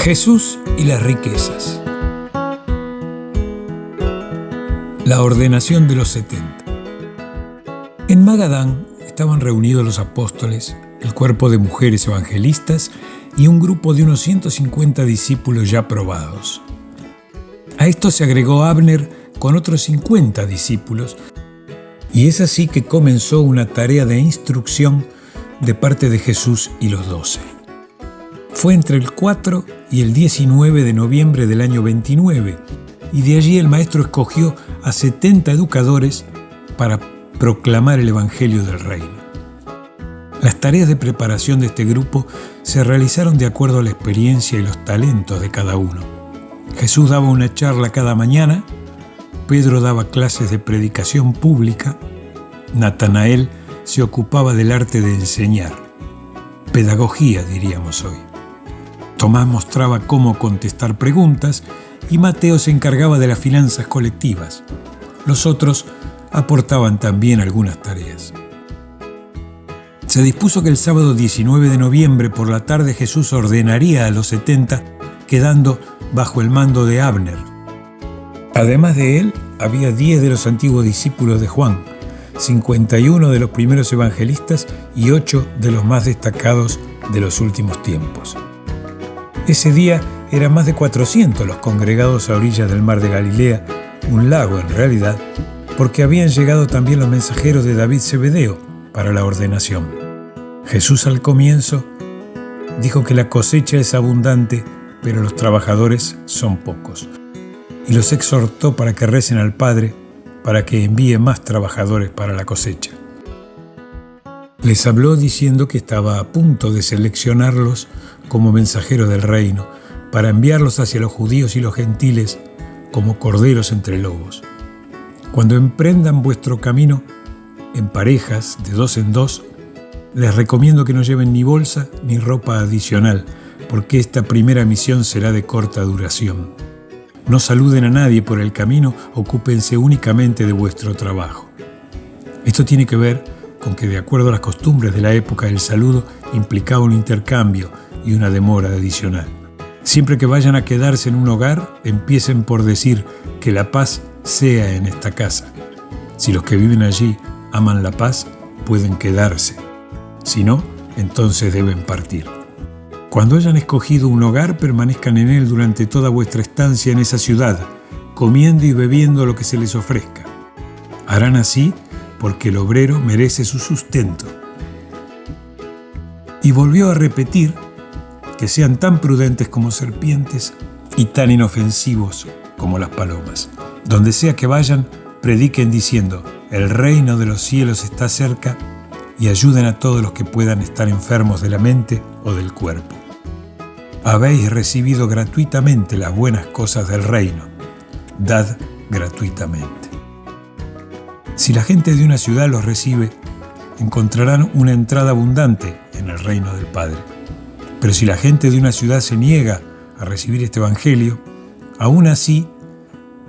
Jesús y las riquezas. La ordenación de los 70. En Magadán estaban reunidos los apóstoles, el cuerpo de mujeres evangelistas y un grupo de unos 150 discípulos ya probados. A esto se agregó Abner con otros 50 discípulos, y es así que comenzó una tarea de instrucción de parte de Jesús y los 12. Fue entre el 4 y el 19 de noviembre del año 29, y de allí el maestro escogió a 70 educadores para proclamar el Evangelio del Reino. Las tareas de preparación de este grupo se realizaron de acuerdo a la experiencia y los talentos de cada uno. Jesús daba una charla cada mañana, Pedro daba clases de predicación pública, Natanael se ocupaba del arte de enseñar, pedagogía diríamos hoy. Tomás mostraba cómo contestar preguntas y Mateo se encargaba de las finanzas colectivas. Los otros aportaban también algunas tareas. Se dispuso que el sábado 19 de noviembre por la tarde Jesús ordenaría a los 70, quedando bajo el mando de Abner. Además de él, había 10 de los antiguos discípulos de Juan, 51 de los primeros evangelistas y 8 de los más destacados de los últimos tiempos. Ese día eran más de 400 los congregados a orillas del mar de Galilea, un lago en realidad, porque habían llegado también los mensajeros de David Zebedeo para la ordenación. Jesús al comienzo dijo que la cosecha es abundante, pero los trabajadores son pocos, y los exhortó para que recen al Padre para que envíe más trabajadores para la cosecha. Les habló diciendo que estaba a punto de seleccionarlos como mensajeros del reino, para enviarlos hacia los judíos y los gentiles como corderos entre lobos. Cuando emprendan vuestro camino en parejas de 2 en 2, les recomiendo que no lleven ni bolsa ni ropa adicional, porque esta primera misión será de corta duración. No saluden a nadie por el camino, ocúpense únicamente de vuestro trabajo. Esto tiene que ver con que, de acuerdo a las costumbres de la época, el saludo implicaba un intercambio y una demora adicional. Siempre que vayan a quedarse en un hogar, empiecen por decir que la paz sea en esta casa. Si los que viven allí aman la paz, pueden quedarse. Si no, entonces deben partir. Cuando hayan escogido un hogar, permanezcan en él durante toda vuestra estancia en esa ciudad, comiendo y bebiendo lo que se les ofrezca. Harán así porque el obrero merece su sustento. Y volvió a repetir que sean tan prudentes como serpientes y tan inofensivos como las palomas. Donde sea que vayan, prediquen diciendo: el reino de los cielos está cerca, y ayuden a todos los que puedan estar enfermos de la mente o del cuerpo. Habéis recibido gratuitamente las buenas cosas del reino. Dad gratuitamente. Si la gente de una ciudad los recibe, encontrarán una entrada abundante en el reino del Padre. Pero si la gente de una ciudad se niega a recibir este evangelio, aún así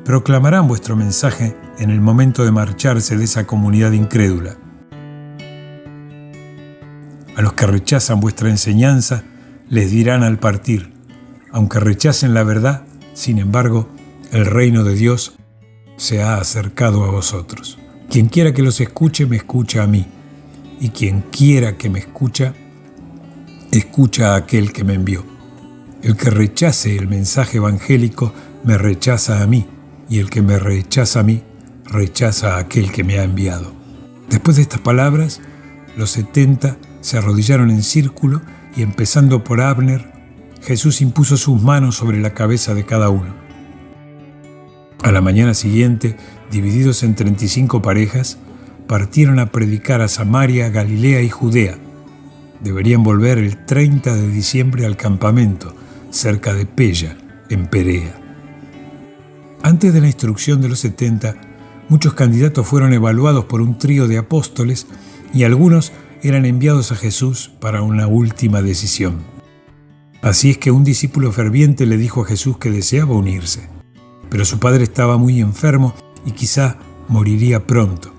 proclamarán vuestro mensaje en el momento de marcharse de esa comunidad incrédula. A los que rechazan vuestra enseñanza, les dirán al partir: aunque rechacen la verdad, sin embargo, el reino de Dios se ha acercado a vosotros. Quien quiera que los escuche, me escucha a mí, y quien quiera que me escucha a aquel que me envió. El que rechace el mensaje evangélico, me rechaza a mí, y el que me rechaza a mí, rechaza a aquel que me ha enviado. Después de estas palabras, los 70 se arrodillaron en círculo y, empezando por Abner, Jesús impuso sus manos sobre la cabeza de cada uno. A la mañana siguiente, divididos en 35 parejas, partieron a predicar a Samaria, Galilea y Judea. Deberían volver el 30 de diciembre al campamento, cerca de Pella, en Perea. Antes de la instrucción de los 70, muchos candidatos fueron evaluados por un trío de apóstoles y algunos eran enviados a Jesús para una última decisión. Así es que un discípulo ferviente le dijo a Jesús que deseaba unirse, pero su padre estaba muy enfermo y quizá moriría pronto.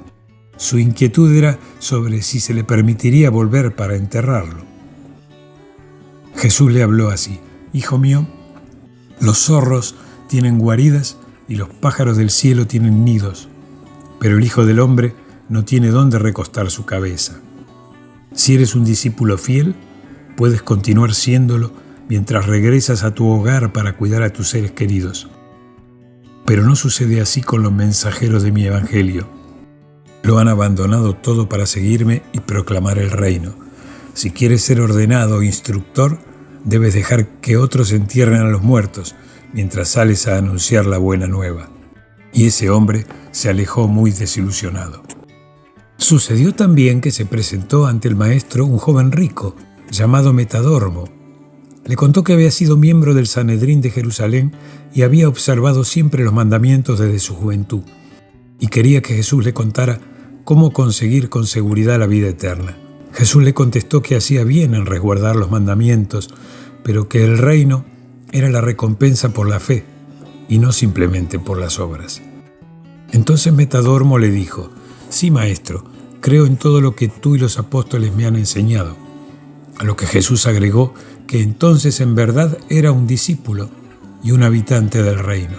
Su inquietud era sobre si se le permitiría volver para enterrarlo. Jesús le habló así: Hijo mío, Los zorros tienen guaridas y los pájaros del cielo tienen nidos, pero el Hijo del Hombre no tiene dónde recostar su cabeza. Si eres un discípulo fiel, puedes continuar siéndolo mientras regresas a tu hogar para cuidar a tus seres queridos. Pero no sucede así con los mensajeros de mi evangelio. Lo han abandonado todo para seguirme y proclamar el reino. Si quieres ser ordenado o instructor, debes dejar que otros entierren a los muertos mientras sales a anunciar la buena nueva. Y ese hombre se alejó muy desilusionado. Sucedió también que se presentó ante el maestro un joven rico, llamado Metadormo. Le contó que había sido miembro del Sanedrín de Jerusalén y había observado siempre los mandamientos desde su juventud, y quería que Jesús le contara cómo conseguir con seguridad la vida eterna. Jesús le contestó que hacía bien en resguardar los mandamientos, pero que el reino era la recompensa por la fe y no simplemente por las obras. Entonces Metadormo le dijo: «Sí, maestro, creo en todo lo que tú y los apóstoles me han enseñado». A lo que Jesús agregó que entonces en verdad era un discípulo y un habitante del reino.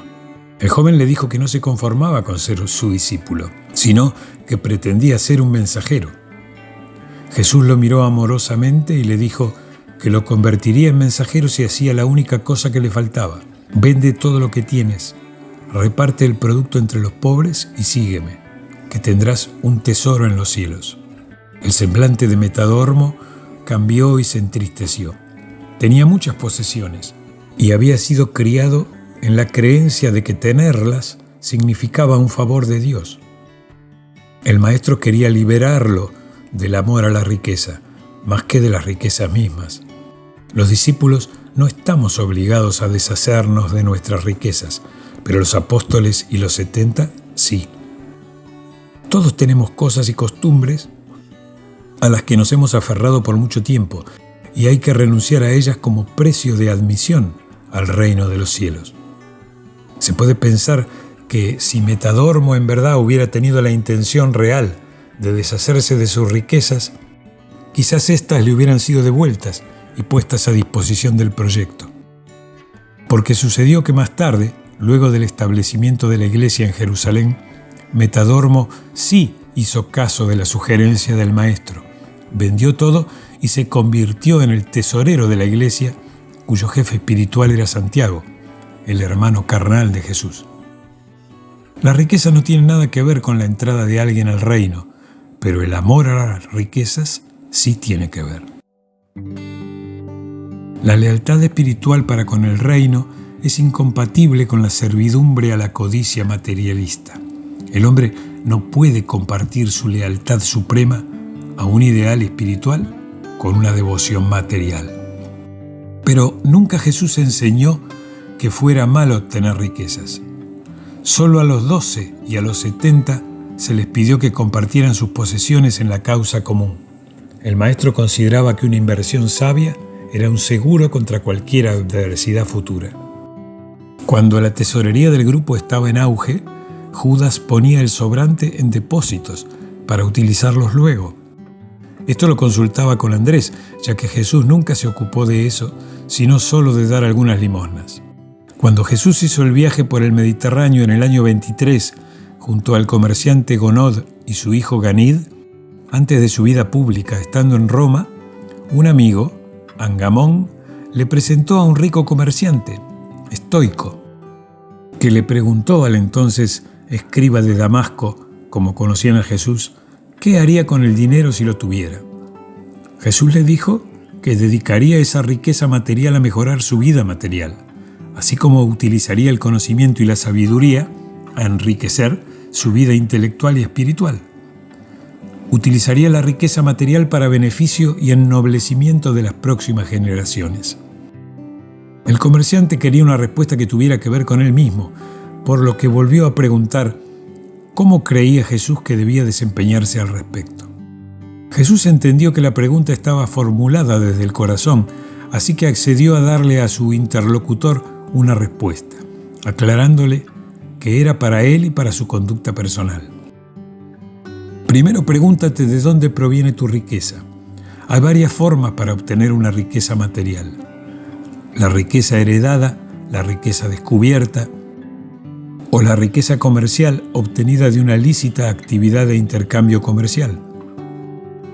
El joven le dijo que no se conformaba con ser su discípulo, sino que pretendía ser un mensajero. Jesús lo miró amorosamente y le dijo que lo convertiría en mensajero si hacía la única cosa que le faltaba: vende todo lo que tienes, reparte el producto entre los pobres y sígueme, que tendrás un tesoro en los cielos. El semblante de Metadormo cambió y se entristeció. Tenía muchas posesiones y había sido criado en la creencia de que tenerlas significaba un favor de Dios. El maestro quería liberarlo del amor a la riqueza, más que de las riquezas mismas. Los discípulos no estamos obligados a deshacernos de nuestras riquezas, pero los apóstoles y los 70 sí. Todos tenemos cosas y costumbres a las que nos hemos aferrado por mucho tiempo, y hay que renunciar a ellas como precio de admisión al reino de los cielos. Se puede pensar que si Metadormo en verdad hubiera tenido la intención real de deshacerse de sus riquezas, quizás éstas le hubieran sido devueltas y puestas a disposición del proyecto. Porque sucedió que más tarde, luego del establecimiento de la iglesia en Jerusalén, Metadormo sí hizo caso de la sugerencia del maestro, vendió todo y se convirtió en el tesorero de la iglesia, cuyo jefe espiritual era Santiago, el hermano carnal de Jesús. La riqueza no tiene nada que ver con la entrada de alguien al reino, pero el amor a las riquezas sí tiene que ver. La lealtad espiritual para con el reino es incompatible con la servidumbre a la codicia materialista. El hombre no puede compartir su lealtad suprema a un ideal espiritual con una devoción material. Pero nunca Jesús enseñó que fuera malo tener riquezas. Solo a los 12 y a los 70 se les pidió que compartieran sus posesiones en la causa común. El maestro consideraba que una inversión sabia era un seguro contra cualquier adversidad futura. Cuando la tesorería del grupo estaba en auge, Judas ponía el sobrante en depósitos para utilizarlos luego. Esto lo consultaba con Andrés, ya que Jesús nunca se ocupó de eso, sino solo de dar algunas limosnas. Cuando Jesús hizo el viaje por el Mediterráneo en el año 23, junto al comerciante Gonod y su hijo Ganid, antes de su vida pública, estando en Roma, un amigo, Angamón, le presentó a un rico comerciante, estoico, que le preguntó al entonces escriba de Damasco, como conocían a Jesús, ¿qué haría con el dinero si lo tuviera? Jesús le dijo que dedicaría esa riqueza material a mejorar su vida material, así como utilizaría el conocimiento y la sabiduría a enriquecer su vida intelectual y espiritual. Utilizaría la riqueza material para beneficio y ennoblecimiento de las próximas generaciones. El comerciante quería una respuesta que tuviera que ver con él mismo, por lo que volvió a preguntar cómo creía Jesús que debía desempeñarse al respecto. Jesús entendió que la pregunta estaba formulada desde el corazón, así que accedió a darle a su interlocutor una respuesta, aclarándole que era para él y para su conducta personal. Primero pregúntate de dónde proviene tu riqueza. Hay varias formas para obtener una riqueza material. La riqueza heredada la riqueza descubierta o la riqueza comercial obtenida de una lícita actividad de intercambio comercial.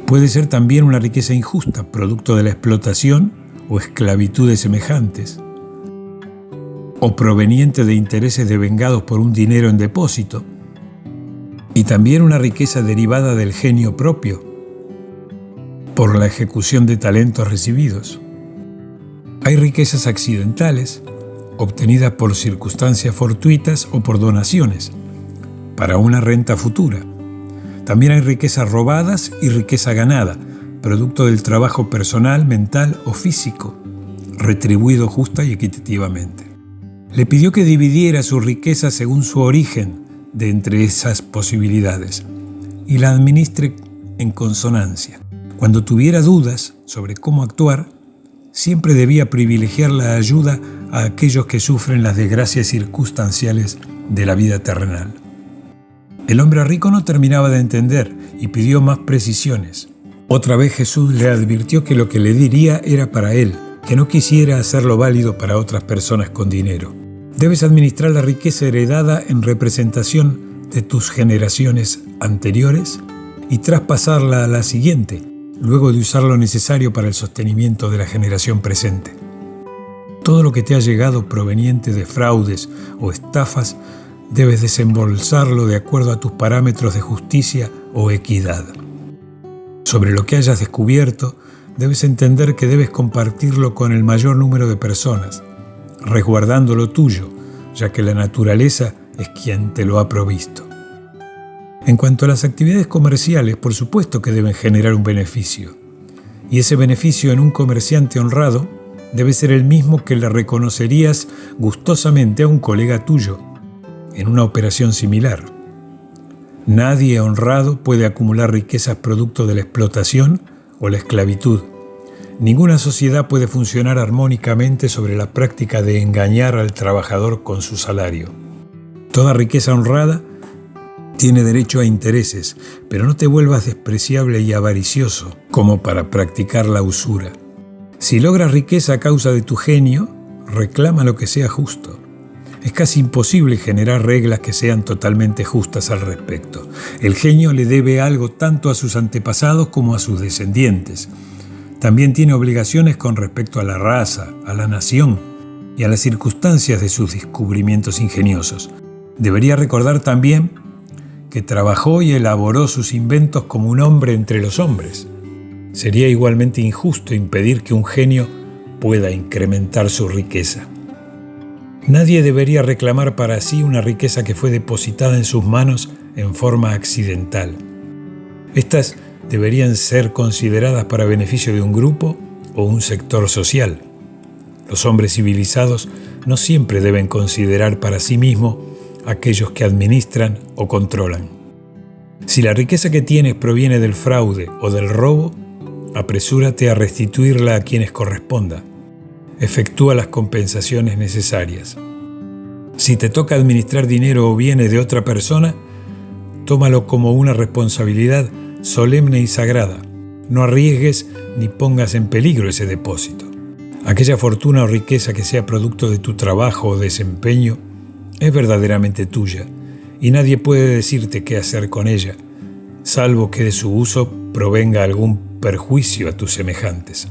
Puede ser también una riqueza injusta, producto de la explotación o esclavitud de semejantes, o proveniente de intereses devengados por un dinero en depósito, y también una riqueza derivada del genio propio, por la ejecución de talentos recibidos. Hay riquezas accidentales, obtenidas por circunstancias fortuitas o por donaciones, para una renta futura. También hay riquezas robadas y riqueza ganada, producto del trabajo personal, mental o físico, retribuido justa y equitativamente. Le pidió que dividiera su riqueza según su origen de entre esas posibilidades y la administre en consonancia. Cuando tuviera dudas sobre cómo actuar, siempre debía privilegiar la ayuda a aquellos que sufren las desgracias circunstanciales de la vida terrenal. El hombre rico no terminaba de entender y pidió más precisiones. Otra vez Jesús le advirtió que lo que le diría era para él, que no quisiera hacerlo válido para otras personas con dinero. Debes administrar la riqueza heredada en representación de tus generaciones anteriores y traspasarla a la siguiente, luego de usar lo necesario para el sostenimiento de la generación presente. Todo lo que te ha llegado proveniente de fraudes o estafas, debes desembolsarlo de acuerdo a tus parámetros de justicia o equidad. Sobre lo que hayas descubierto, debes entender que debes compartirlo con el mayor número de personas, resguardando lo tuyo, ya que la naturaleza es quien te lo ha provisto. En cuanto a las actividades comerciales, por supuesto que deben generar un beneficio, y ese beneficio en un comerciante honrado debe ser el mismo que le reconocerías gustosamente a un colega tuyo en una operación similar. Nadie honrado puede acumular riquezas producto de la explotación o la esclavitud. Ninguna sociedad puede funcionar armónicamente sobre la práctica de engañar al trabajador con su salario. Toda riqueza honrada tiene derecho a intereses, pero no te vuelvas despreciable y avaricioso como para practicar la usura. Si logras riqueza a causa de tu genio, reclama lo que sea justo. Es casi imposible generar reglas que sean totalmente justas al respecto. El genio le debe algo tanto a sus antepasados como a sus descendientes. También tiene obligaciones con respecto a la raza, a la nación y a las circunstancias de sus descubrimientos ingeniosos. Debería recordar también que trabajó y elaboró sus inventos como un hombre entre los hombres. Sería igualmente injusto impedir que un genio pueda incrementar su riqueza. Nadie debería reclamar para sí una riqueza que fue depositada en sus manos en forma accidental. Estas deberían ser consideradas para beneficio de un grupo o un sector social. Los hombres civilizados no siempre deben considerar para sí mismos aquellos que administran o controlan. Si la riqueza que tienes proviene del fraude o del robo, apresúrate a restituirla a quienes corresponda. Efectúa las compensaciones necesarias. Si te toca administrar dinero o bienes de otra persona, tómalo como una responsabilidad solemne y sagrada. No arriesgues ni pongas en peligro ese depósito. Aquella fortuna o riqueza que sea producto de tu trabajo o desempeño es verdaderamente tuya y nadie puede decirte qué hacer con ella, salvo que de su uso provenga algún perjuicio a tus semejantes.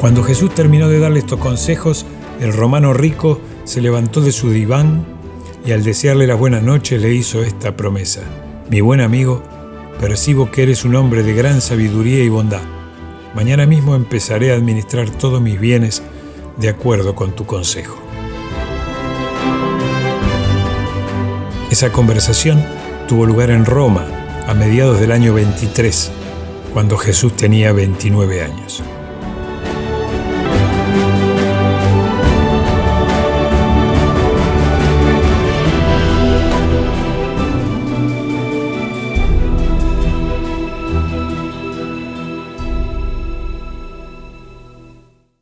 Cuando Jesús terminó de darle estos consejos, el romano rico se levantó de su diván y al desearle las buenas noches le hizo esta promesa: mi buen amigo, percibo que eres un hombre de gran sabiduría y bondad. Mañana mismo empezaré a administrar todos mis bienes de acuerdo con tu consejo. Esa conversación tuvo lugar en Roma a mediados del año 23, cuando Jesús tenía 29 años.